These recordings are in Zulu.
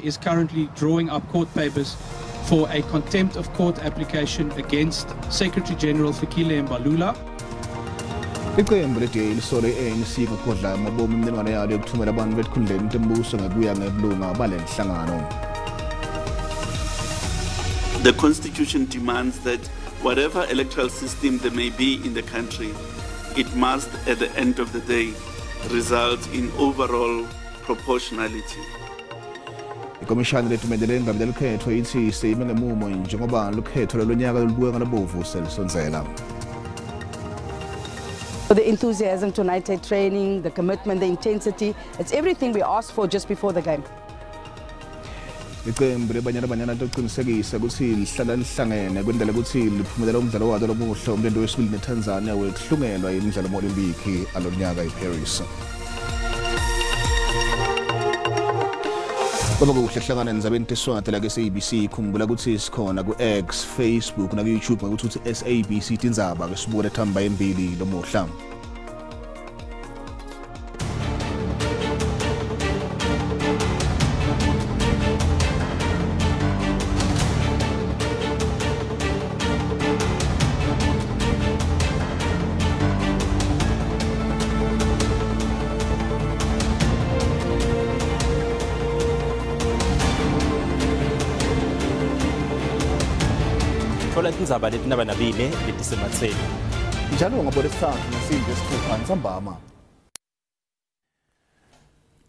is currently drawing up court papers for a contempt of court application against Secretary General Fikile Mbalula. Iqembu leDA ANC ngokodla amabomu imininingwane yalo yokuthumela abantu besikhundleni tembuso ngekuya ngebulunga balenhlangano. The Constitution demands that whatever electoral system there may be in the country, it must, at the end of the day, result in overall proportionality. Ikomishana letumelele ngabela lukhetho ithi seyime ngemumo njengoba lukhetho lonyaka lolubuka ngalobovu selisonzela. The enthusiasm to night training, the commitment, the intensity, it's everything we asked for just before the game. Iqembu lebanyana liqinisekisa ukuthi lihlala lihlangene kwendlela ukuthi liphumelela umdlalo walo lomuhle umlando wesibili neTanzania wekuhlungelwa imidlalo ye-Olimpiki alonyaka eParis. Baba kuhle hlangana ndzabeni teSiswati la SABC khumbula ukuthi sikhona ku-X, Facebook na ku-YouTube ngokuthi SABC Tindzaba ke sibuka lethamba embili lomuhla. Thola Tindzaba letinaba nabile letisebatseni. Njalo ngabodesithathu nasimbe esithupha Ntsambama.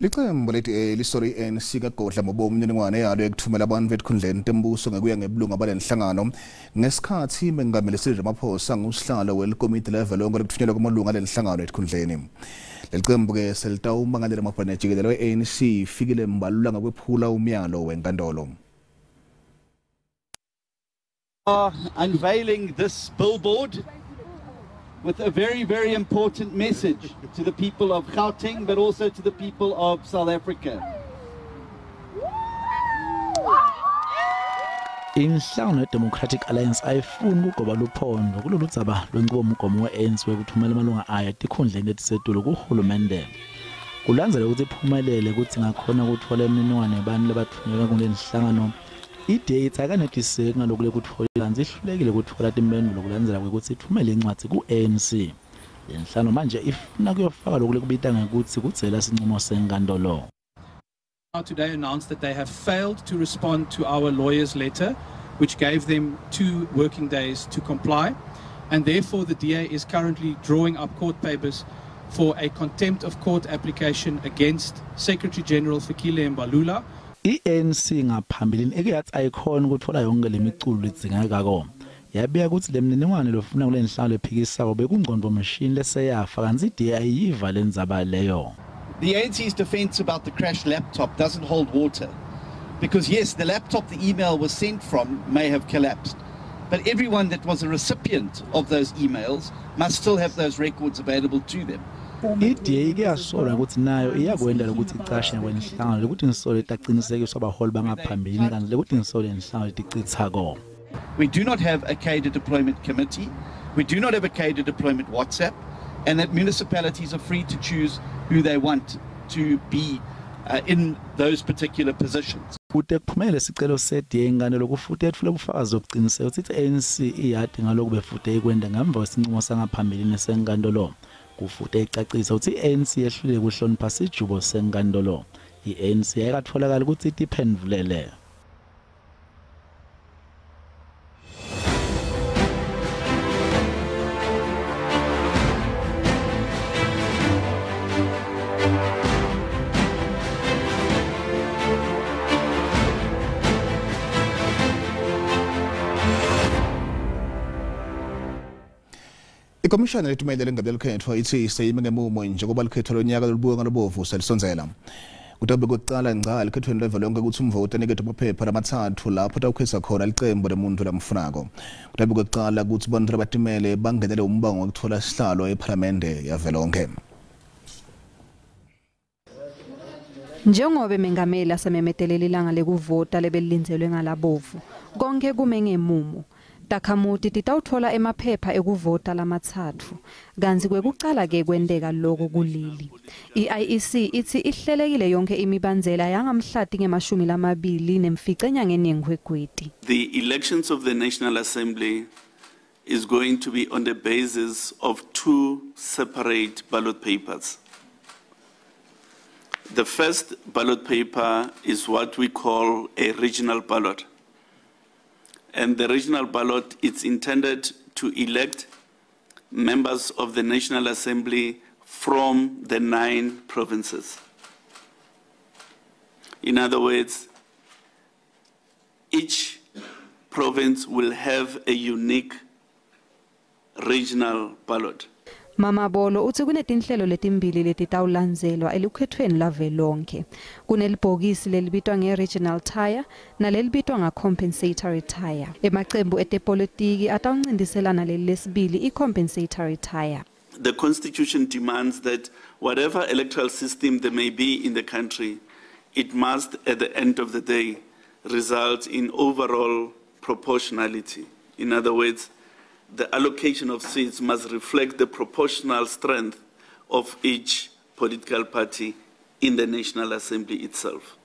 Liqembu leDA ANC kagodla amabomu imininingwane yalo yokuthumela abantu besikhundleni tembuso ngekuya ngebulunga balenhlangano ngesikhathi mengameli Cyril Ramaphosa ngusihlalo welekomiti level lonke lokuthunyelwa kwamalunga alenhlangano esikhundleni. Leqembu ke selitawumangalela amabhane jikelelo ANC Fikile Mbalula ngakwephula umyalo wenkantolo. Unveiling this billboard with a very, very important message to the people of Gauteng, but also to the people of South Africa. Inhlangano ye-Democratic Alliance ayifuni ukugoba luphondo kulolu dzaba lwenqubomgomo we-ANC wekuthumela amalunga ayo etikhundleni letisetulu kuhulumende. Kulandzela ukuthi iphumelele ukuthi ngakhona ukuthola imininingwane yabantu labathunyelwa kule nhlangano. I-DA akanetiseki ngalokhu lekutfola kanti ihlulekile ukutfola timpendulo kulandzela ukuthi ithumele incwadi ku-ANC. Le nhlangano manje ifuna kuyofaka lokhu lekubita ngekuthi kudzela isinqumo senkantolo. Today announced that they have failed to respond to our lawyer's letter, which gave them 2 working days to comply, and therefore the DA is currently drawing up court papers for a contempt of court application against Secretary General Fikile Mbalula. I-ANC ngaphambilini ekeyathi ayikhona ukuthola yonke lemiculo ledzingeka ko. Yabika ukuthi lemininingwane lofuna kule nhlangano lephikisako bekungqondo machine leseyafa kanti i-DA ayiva lendzaba leyo. The ANC's defense about the crashed laptop doesn't hold water. Because yes, the laptop the email was sent from may have collapsed. But everyone that was a recipient of those emails must still have those records available to them. I-DA iyasola ukuthi nayo iyakwenda ukuthi icashe kwenhlangano lokuthi ngisole taqinisekiswa abaholi bangaphambilini kanti lokuthi ngisole inhlangano leticithako. We do not have a cadre deployment committee. We do not have a cadre deployment WhatsApp, and that municipalities are free to choose who they want to be in those particular positions. Kute kuphumele sicelo se-DA ngane lokufute etfule ubufakazi obuqiniseka ukuthi i-ANC iyadi ngalokhu befute ikwenda ngemva kwesinqumo sangaphambilini senkantolo. Kufute icacisa ukuthi i-ANC yehluleke ukuhlonipha isijubo senkantolo. I-ANC ayikatholakala ukuthi itiphendulele. Ikomishana letumelele ngabela lukhetho ithi seyime ngemumo njengoba lukhetho lonyaka lolubuka ngalobovu selisonzela. Kutabe kuqala ngqa likhethweni level lonke ukuthi umvoti anikethe amaphepha lamathathu lapho tawukhisa khona liqembu lemuntu lamfunako. Kutabe kuqala ukuthi abantu abatimele bangenele umbango wokuthola isihlalo eParliamente yavelonke. Njengoba mengameli asememetelela ilanga lekuvota lebelinzelwe ngalabovu konke kume ngemumo. Takhamuti titawuthola emaphepha ekuvota lamatsatfu kanzi kwekucala ke kwendeka lokho kuleli. IEC ithi ihlelekile yonke imibandzela yangamhlati ngemashumi lamabili nemfice enyangeni yeNkhwekhweti. The elections of the National Assembly is going to be on the basis of two separate ballot papers. The first ballot paper is what we call a regional ballot. And the regional ballot is intended to elect members of the National Assembly from the 9 provinces. In other words, each province will have a unique regional ballot. Mama Bolo uthi kunetinhlelo letimbili letitawulandzelwa elukhethweni lavelonke. Kunelibhokisi lelibitwa nge-regional tire nalelibitwa nga-compensatory tire. Emaqembu etepolitiki atawuncindiselana leli lesibili i-compensatory tire. The Constitution demands that whatever electoral system there may be in the country, it must, at the end of the day, result in overall proportionality. In other words, the allocation of seats must reflect the proportional strength of each political party in the National Assembly itself.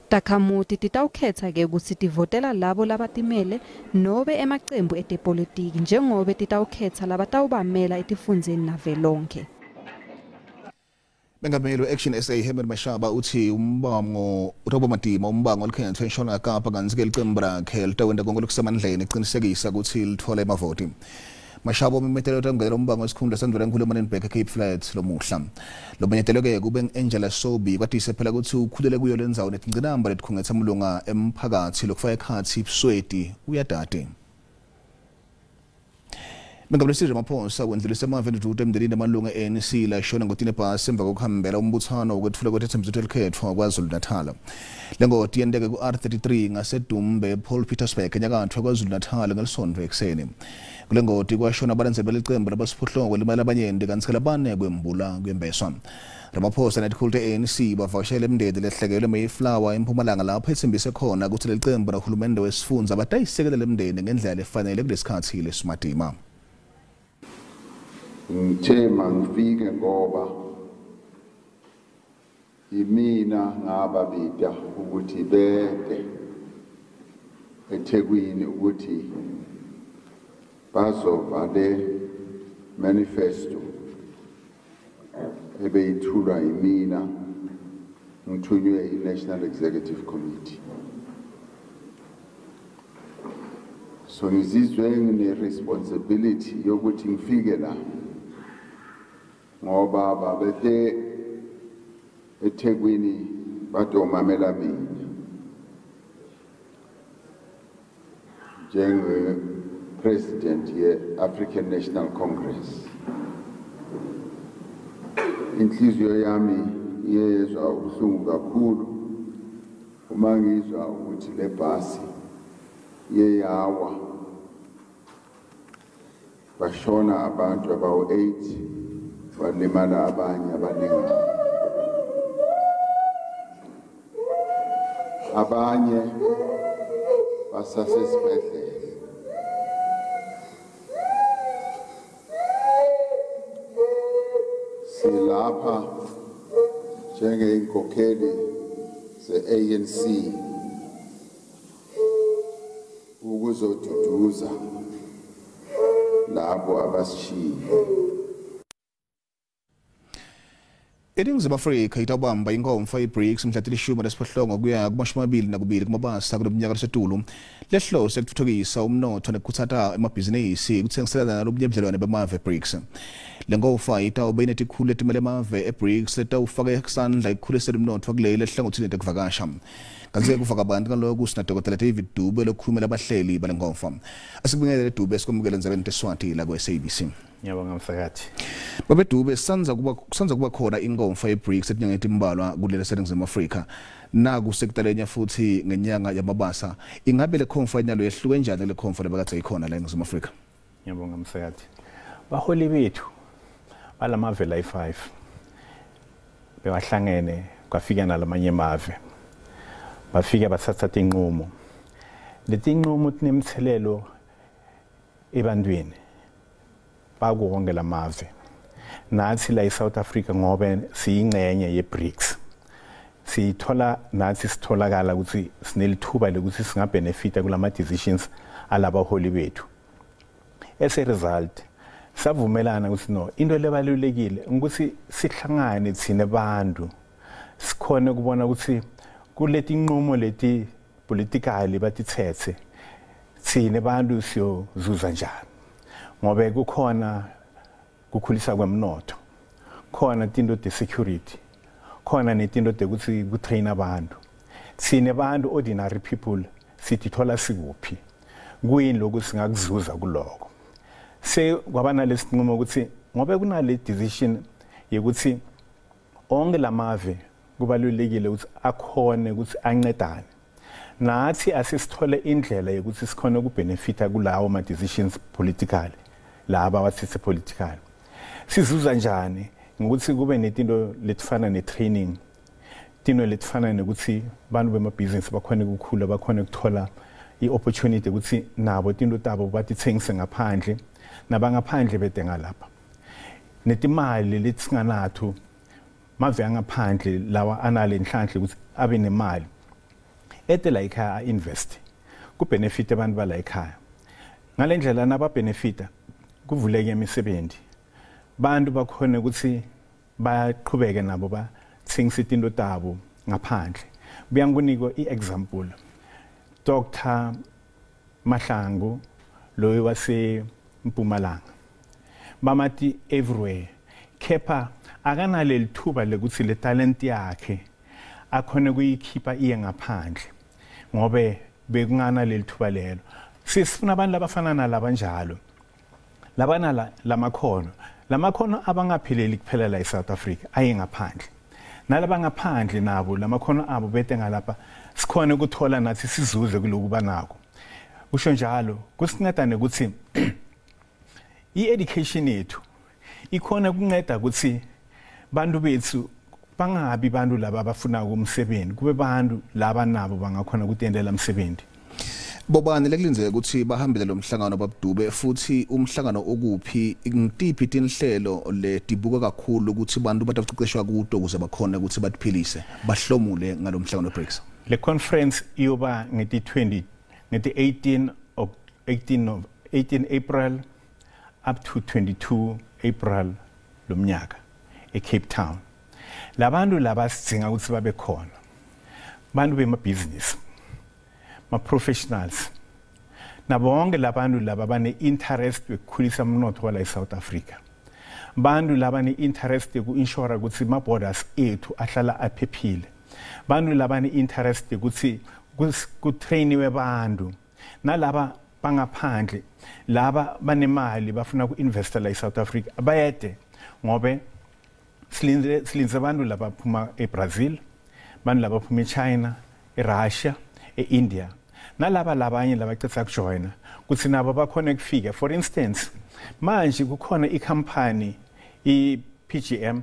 Takhamuti titawukhetha ke ukuthi tivotela labo labatimele nobe emaqembu etepolitiki njengobe titawukhetha labatawubamela etifundzeni navelonke. Bengameli Action SA Herman Mashaba uthi umbango uTobomatima umbango olikhetho eNtshona Kapa kanzi ke licembu lakhe litawenda konke lokusemandleni eqinisekisa ukuthi lithola amavoti. Mashaba umemetelo utangelela umbango wesikhundla sandvela eNkhulumaneni Back Cape Flats lomuhla. Lo menyetelo ke kube Angela Sobi kwatise phela ukuthi ukhulele kuyo lendzawo netingcinamba letikhungetha amulunga emphakathi lokufaka ekhatsi ibusweti uyadade. Bengamlisizwe amaphosa wendlulise amave ndudude emndenini amalunga ANC la shona ngotine bhasi emva kokuhambela umbuthano wokwethula kwethembiso elikhetho KwaZulu-Natal. Lengoti yendeke ku-R33 ngasedumbe Paul Petersburg enyakatho KwaZulu-Natal ngelisondo ekseni. Kulengoti kwashona abalandzeli belicembu labasiphohlongo limali abanyenti kanti labane kwembula kwembeswa. Ramaphosa netikhulu te-ANC bavakashela emndeni lehlekelwe Mayflower eMpumalanga lapho ethembise khona ukuthi lelicembu nohulumende wesifundza batayisekela lemndeni ngendlela efanele kulesikhathi lesimatima. Ngithema ngifike ngoba imina ngababida ukuthi bede eThekwini ukuthi bazovale manifesto ebeyithula imina ngithunywe i-National Executive Committee. So ngizizwe ngine-responsibility yokuthi ngifike la ngoba babethe eThekwini batomamela mina njenge-president ye-African National Congress. Inhliziyo yami iyezwa ubuhlungu kakhulu uma ngizwa ukuthi le bhasi yeyawa bashona abantu abawu-8 balimala abanye abaningi. Abanye basasesibhedlela. Silapha njengeyinkokheli ze-ANC ukuzoduduza labo abasishiye. Eningizimu Afrika itawubamba inkomfa i-BRICS mhla tilishumi lesiphohlongo kuya ku-22 kumabasa kulomnyaka lesetulu lehlose ukuthuthukisa umnotho nekukhutsata emabhizinisi kutsengiselana nalobunye ubudlelwane bemave e-BRICS. Le nkomfa itawube inetikhulu letimele emave e-BRICS letawufaka isandla ekukhuliseni umnotho kuleli ehlangothini tekuvakasha. Kanzi kufaka abantu kaloku sinadokotela David Dube lokukhulumela abahleli bale nkomfa. Asikubingelele Dube sikwamukela endzabeni teSiswati la ku-SABC. Ngiyabonga mfakathi. Babe Dube sanza kuba khona inkomfa ye-BRICS etinyanga etimbalwa kuleli seNingizimu Afrika. Naku sekutalenya futhi ngenyanga yamabasa. Ingabe le khomfa inyalo yehluke njani le khomfa lebakade ikhona la eNingizimu Afrika? Ngiyabonga mfakathi. Baholi bethu balamave la 5 bewahlangene kwafika nalamanye amave. Bafika basathatha inqumo. Leti inqumo tinemthelelo ebantwini bakuwonke lamave nathi la eSouth Africa ngobe siyingcenye ye-BRICS sithola nathi sitholakala ukuthi sinelithuba lokuthi singabenefita kulama decisions alabaholi bethu. As a result savumelana ukuthi no into lebalulekile ukuthi sihlangane thina bantu sikhona ukubona ukuthi kuleti inqumo leti politically batithethe thina bantu siyozuza njani ngobe kukhona kukhulisa kwemnotho khona tinto te security khona netinto tekuthi kutrain abantu thina bantu ordinary people sitithola sikuphi kuyini lokho singakuzuza kuloko se kwabana lesinqumo ukuthi ngobe kunale decision yokuthi onke lamave kubalulekile ukuthi akhone ukuthi ancedane nathi asisithole indlela yokuthi sikhona ukubenefita kulawo ma decisions politically laba wathithe politically sizuza njani ngokuthi kube netinto letifana ne-training tinto letifana nokuthi bantu bema-business bakhona ukukhula bakhona ukuthola i-opportunity ukuthi nabo tinto tabo batithengise ngaphandle nabangaphandle bedenga lapha netimali letisinganato mave angaphandle lawa anale nhlanhla ukuthi abe nemali etela ikhaya invest kubenefit abantu bala ekhaya ngale ndlela naba benefita kuvuleke imisebenzi bantu bakhona ukuthi baqhubeke nabo bathengise izinto tabo ngaphandle kuyanginika iexample Dr. Mahlangu loyi wase Mpumalanga bamati everywhere kepha akanale lithuba lekuthi le talent yakhe akhona kuyikhipha iye ngaphandle ngobe bekungana lelithuba lelo sifuna abantu labafana nalaba njalo labana lamakhono abangapheleli kuphela la eSouth Africa aye ngaphandle nalaba ngaphandle nabo lamakhono abo bete ngalapha sikhona ukuthola nathi sizuze kulokuba nako usho njalo kusinceda ukuthi i-education yethu ikhona ukunceda ukuthi bantu bethu bangabi bantu laba abafuna umsebenzi kube bantu laba nabo bangakhona ukutendela umsebenzi. Bobani lekulinzeka ukuthi bahambele lo mhlangano babdube futhi umhlangano okuphi ngitiphi tinhlelo letibuka kakhulu ukuthi bantu bataceceshwa kuto ukuze bakhona ukuthi batiphilise bahlomule ngalomhlangano weBRICS. Le conference iyoba ngeti 18 April up to 22 April lomnyaka eCape Town. Labantu laba sidinga ukuthi babe khona. Bantu bema-business, ma-professionals, nabonke labantu laba bane-interest ukukhulisa umnotho wala eSouth Africa. Bantu laba ne-interest yoku-inshora ukuthi ma-borders ethu ahlala aphephile. Bantu laba ne-interest ukuthi kutrainiwe bantu. Nalaba bangaphandle, laba banemali bafuna ku-investa la eSouth Africa. Abayede ngobe silinze abantu laba phuma eBrazil, bantu laba phuma eChina, eRussia, eIndia. Nalaba labanye labacetha ukujoyina kuthi nabo bakhona ukufika. For instance, manje kukhona ikhampani iPGM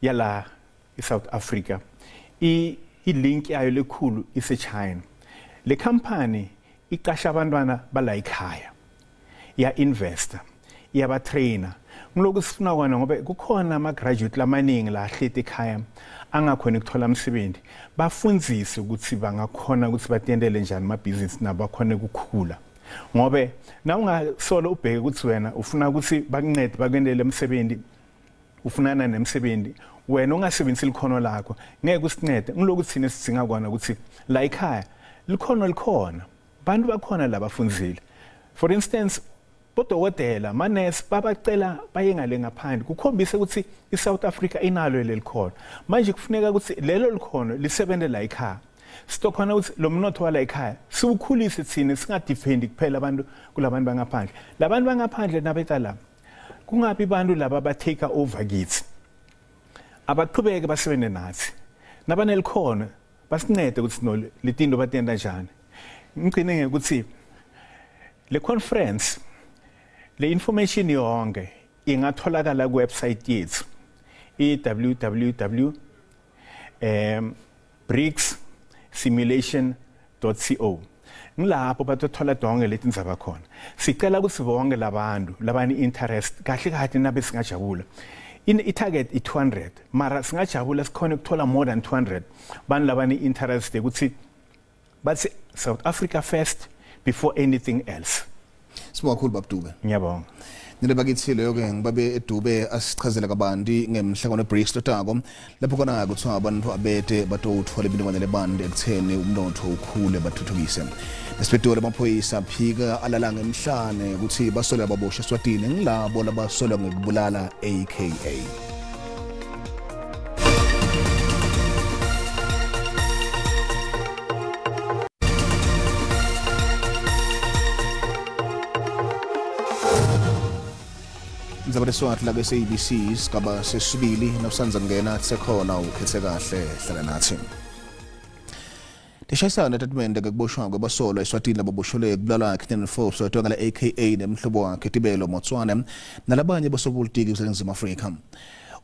yala eSouth Africa. I-link yayo lekhulu iseChina. Le company iqasha abantwana bala ekhaya. Ya investor, iyaba trainer. Ngiloku sifuna kwana ngoba kukhona ama graduate lamaningi la ahlete ekhaya angakhona ukuthola umsebenzi. Bafundzise ukuthi bangakhona ukuthi batendele njani ama business nabo bakhona ukukhula. Ngobe na ungasolo ubheke ukuthi wena ufuna ukuthi bakuncede bakwendele umsebenzi ufunana nemsebenzi wena ungasebenzisi likhono lakho ngeke usincede. Ngiloku thina sidinga kwana ukuthi la ekhaya likhona bantu bakhona labafundzile. For instance, bodokotela manesi babacela bayengale ngaphandle kukhombisa ukuthi iSouth Africa inalo lelikhono. Manje kufuneka ukuthi lelo likhono lisebenze la ekhaya. Sitokhona ukuthi lo mnotho wala ekhaya siwukhulise thina singadefend kuphela abantu kulabantu bangaphandle. Labantu bangaphandle nabetala kungabi bantu laba ba take over kithi. Abaqhubeke basebenze nathi. Nabanelikhono basincede ukuthi no litinto batenda njani. Ngicine ukuthi le conference le information yonke ingatholakala ku website yethu www.bricssimulation.co. ngilapho bathola donke letindzaba khona sicela ukuthi bonke labantu labani interest kahle kahle nabe singajabula i-target i-200 mara singajabula sikhona ukuthola more than 200 bani labani interest ukuthi bathi South Africa first before anything else. Sibonga kakhulu babdube. Ngiyabonga. Nile bakithi leyo ke ngibabe edube asichazela kabanti ngemhlangano eBreaks lotako lapho kona kuthiwa abantu abete batothola ibiningwane lebandi ekutheni umnotho ukhule bathuthukise. Nesiphetole amaphoyisa aphika alalanga emhlane ukuthi basola babosha eSwatini ngilabo labasola ngekubulala aka Tindzaba teSiswati la SABC sigaba sesibili nakusanza ngena sekhona ukhethe kahle hlala nathi. Teshayisana statement kuboshwa kwebasolwa eSwatini lababoshole kubulala Captain Forbes watokala aka nemhlobo wakhe Tibelo Motswana nalabanye basopolitiki kuseNingizimu Afrika.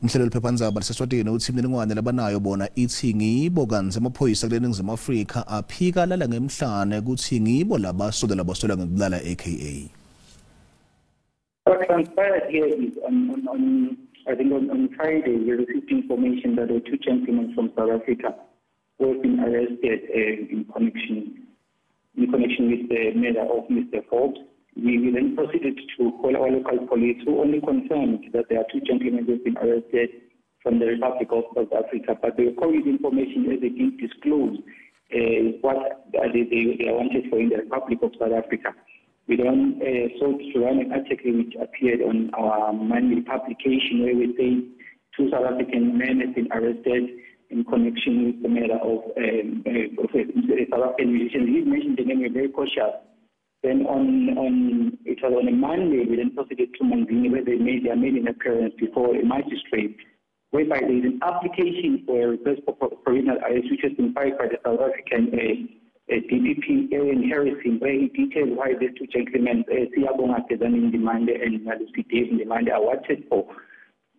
Umhlelo lephephandaba laseSwatini uthi imininingwane labanayo bona ithi ngibo kanzi amaphoyisa kuleNingizimu Afrika aphika lala ngemhlane ukuthi ngibo labasola ngekubulala aka. What transpired here is I think on Friday we received information that there were two gentlemen from South Africa who have been arrested in connection with the murder of Mr. Forbes. We then proceeded to call our local police, who only confirmed that there are two gentlemen who have been arrested from the Republic of South Africa. But the COVID information, as they did disclose, what they are wanted for in the Republic of South Africa. We then sought to run an article which appeared on our Monday publication where we say two South African men have been arrested in connection with the murder of a South African musician. He mentioned the name, we were very cautious. Then it was on a Monday, we then proceeded to Manzini where they made an appearance before a magistrate, whereby there is an application for a request for provisional arrest which has been filed by the South African DPP Aaron Harrison, where he detailed why these two gentlemen, Siyabonga in demand and Nalusi Dave in demand, are wanted for.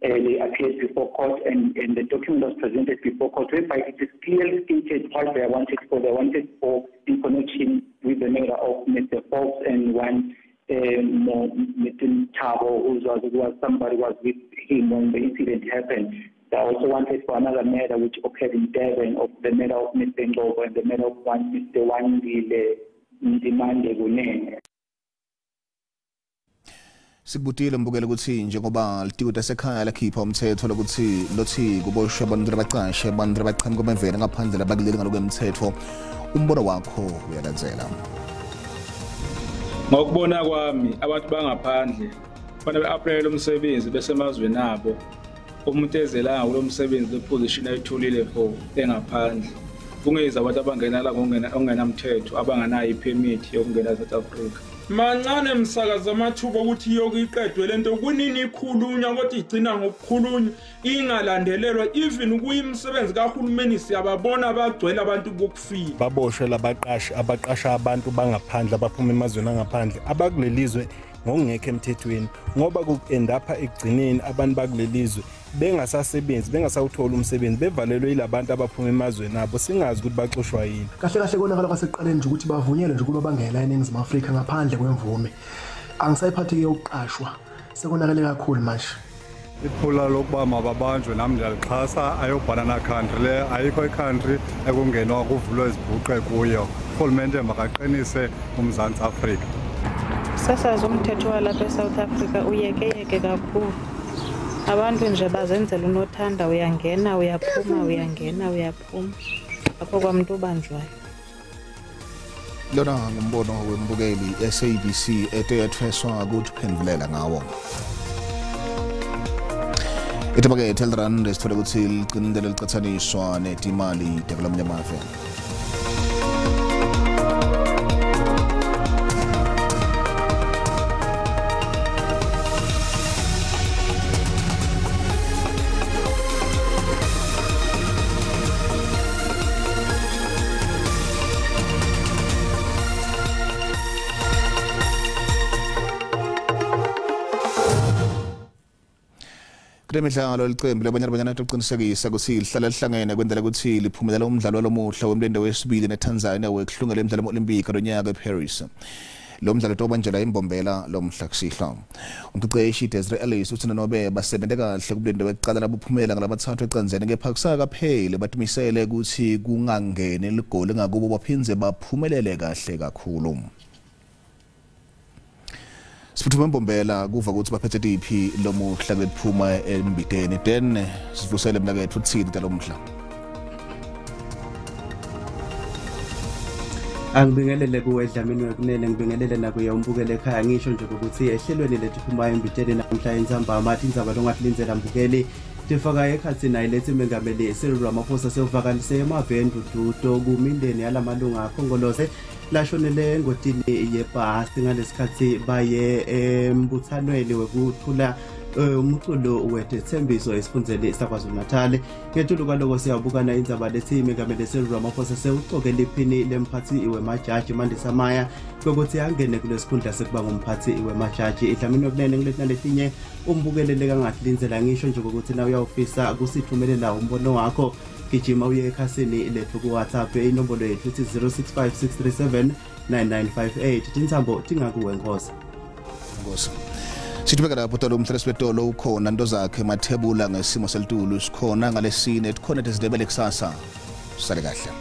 They appeared before court, and the document was presented before court, whereby it is clearly stated what they are wanted for. They are wanted for in connection with the murder of Mr. Forbes and one Mr. Tindzaba, who was somebody was with him when the incident happened. They also wanted for another murder which occurred in Durban, of the murder of Mr. Ngobo and the murder of Mr. Wandile Ndimande Gunene. Sikubutile mbukela ukuthi njengoba litiko tasekhaya lakhipha umthetho lokuthi lothi kuboshwe abantu labaqashe abantu labaqhamuka kwemvelo ngaphandle labakuleli ngalokwemthetho umbono wakho uyalandzela. Ngokubona kwami abantu bangaphandle bana be-apply umsebenzi besemazweni abo umuntu ezelanga kulo msebenzi leposition ayitholile for engaphandle kungeza abantu abangena la ongenamthetho abanganayo ipermit yokungena eSouth Africa. Mancane msakaza amathuba ukuthi yokuyiqedwe lento kunini ikhulunywa kodwa igcina ngokukhulunywa ingalandelelwa even kuyimsebenzi kahulumeni siyababona bagcwele abantu bokufika baboshwe labaqashi abaqasha abantu bangaphandle abaphuma emazweni angaphandle abakulelizwe ngokungekho emthethweni ngoba kuendapha ekugcineni abantu bakulelizwe bengasasebenzi bengasawuthola umsebenzi bevalelwe yilabantu abaphuma emazweni abo singazi ukuthi baxoshwa yini. Kahle kahle konakala kwaseqaleni nje ukuthi bavunyelwe nje ukuba bangena eNingizimu Afrika ngaphandle kwemvume. Angisayiphatheke yokuqashwa sekonakele kakhulu manje. Iphula lokuba mababanjwe nami ndiyalixhasa ayobhanana country le ayikho icountry ekungenwa kuvulwe izibhuqe kuyo. Urhulumente makaqinise uMzantsi Afrika. Sasazi umthetho walapha eSouth Africa uyekeyeke kakhulu. Abantu nje bazenzela unothanda uyangena uyaphuma uyangena uyaphuma apho kwamuntu ubanjwayo. Lona ngumbono wembukeli SABC etethweswa ukuthi phendvulela ngawo. Itemake Telrand esithole ukuthi liqinindele licathaniswa netimali development yamave. Kulemidlalo licembu labanyana liqinisekisa ukuthi lihlala lihlangene kwendlela ukuthi liphumelela umdlalo lomuhla wemlendo wesibili neTanzania wekuhlungela emidlalo olympic lonyaka eParis. Lo mdlalo tobanjela imbombela lomhla kusihlwa. Umqeqeshi Desiree Ellis uthi nobe basebenze kahle kumlendo weqala labuphumela ngalabathathu eCanzeni kepha kusakaphele batimisele ukuthi kungangene ligoli ngakubo baphinze baphumelele kahle kakhulu. Sifuthu membombela kuva ukuthi baphethe tiphi lomuhla kwephuma embideni then sivusele mina kethu uthini kalomhla. Angibingelele kuwe Dlamini wekunene ngibingelele nakuye umbukele ekhaya ngisho nje ukuthi ehlelweni lethu phuma embideni namhla Tindzaba Tindzaba longalinzela mbukeli tifaka ekhathi naye lethi mengameli Cyril Ramaphosa sevakalise emaveni dududo kumindeni yalamalunga akhongolose lashonele engotini yebhasi ngalesikhathi baye embuthanweni wekuthula umculo wetethembiso esifundzeni saKwaZulu-Natal. Ngetulu kwaloko siyabukana indzaba lethi mengameli Cyril Ramaphosa sewucoke liphini lemphathi wemajaji Mandisa Maya kokuthi angene kulesikhundla sekuba ngumphathi wemajaji. Dlamini wekunene ngilethi naletinye umbukelele kangalinzela ngisho nje ukuthi na uyawufisa kusithumelela umbono wakho gijima uye ekhasini lethu ku WhatsApp inombolo yethu ithi 0656379958 Tindzaba tingakuwe Nkosi. Sithubeka lapho tolo umthreswetolo ukhona into zakhe mathebula ngesimo selitulu sikhona ngalesine khona tezidebele kusasa sale kahle.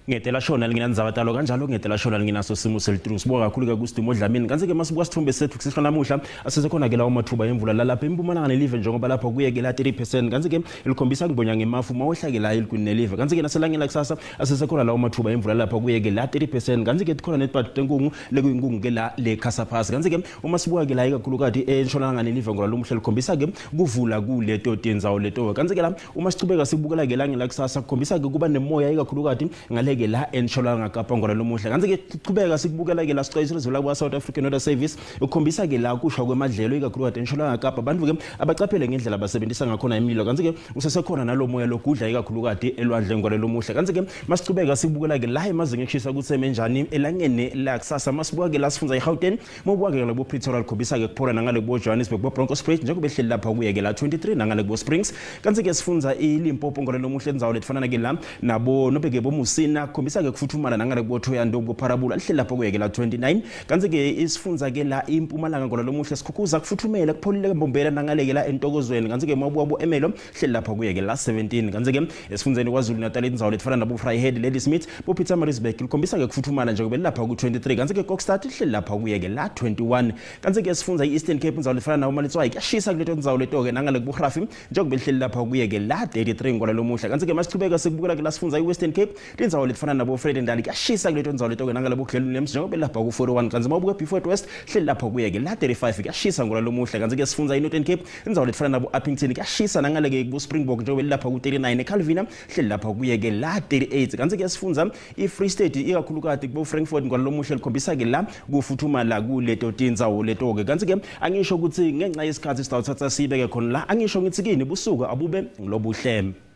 Ngetela shona linginandzaba talo kanjalo ngetela shona linginaso simo selitru siboka kakhulu kakusimo Dlamini kanti ke masibuka sithombe sethu kusishwa namuhla asesekhona ke lawo mathuba emvula lalapha eMpumalanga nelive njengoba lapha kuye ke la 30% kanti ke elikhombisa ngibonya ngemafu mawehla ke la elikwini nelive kanti ke naselangela kusasa asesekhona lawo mathuba emvula lapha kuye ke la 30% kanti ke tikhona netbad tenkungu lekuyinkungu ke la lekhasa phasi kanti ke uma sibuka ke la ikakhulu kati entshonalanga nelive ngoba lomuhla likhombisa ke kuvula kuleto tendzawo leto kanti ke la uma sichubeka sibukela ke langela kusasa kukhombisa ke kuba nemoya ikakhulu kati ngale la entshonalanga Kapa ngora lomuhla kanti ke siqhubeka sikubukela ke la sixwayiselo zivela kwa South African Weather Service ukhombisa ke la kusha kwemadlelo ikakhulu kade entshonalanga Kapa abantu ke abacaphele ngendlela basebenzisa ngakhona imilo kanti ke usesekhona nalomoya lokudla ikakhulu kade elwandle ngora lomuhla kanti ke masiqhubeka sikubukela ke la emazinga ekushisa kutseme njani elangene la kusasa masibuka ke la sifunza eGauteng mobuka ke labo Pretoria likhombisa ke kuphora nangale bo Johannesburg bo Bronkhorstspruit njengoba behleli lapha kuye ke la 23 nangale bo Springs kanti ke sifunza iLimpopo ngora lomuhla endzawo letfana ke la nabo nobeke bo Musina khombisa ke kufuthumala nangale kubothoyando kuParabula lihle lapho kuye ke la 29 kanti ke isifunza ke la iMpumalanga ngona lomuhle sikhukhuza kufuthumela kupholile embombela nangale ke la entokozweni kanti ke mabuwa bo Emelo lihle lapho kuye ke la 17 kanti ke esifunzeni kwaZulu-Natal indzawo lefana nabo Vryheid Lady Smith bo Pietermaritzburg likhombisa ke kufuthumala njengoba lapha ku 23 kanti ke Kokstad lihle lapha kuye ke la 21 kanti ke sifunza iEastern Cape indzawo lefana nabo Malitswayi kuyashisa kuleto indzawo leto ke nangale kuBurafi njengoba lihle lapha kuye ke la 33 ngona lomuhle kanti ke masichubeka sikubukela ke la sifunza iWestern Cape indzawo lefana nabo Fred Ndali kuyashisa kuleto ndzawo leto ke nangale bukhlelo lems njengoba lapha ku 41 kanti mabuka Beaufort West hle lapha kuye ke la 35 kuyashisa ngora lomuhle kanti ke sifunza iNorthern Cape indzawo lefana nabo Uppington kuyashisa nangale ke ku Springbok njengoba lapha ku 39 eCalvina hle lapha kuye ke la 38 kanti ke sifunza iFree State ikakhulu kade ku Frankfurt ngora lomuhle likhombisa ke la kufuthuma la kuleto tindzawo leto ke kanti ke angisho ukuthi ngenxa yesikhathi sitawuthatha sibeke khona la angisho ngithi kini busuku abube ngilobuhleme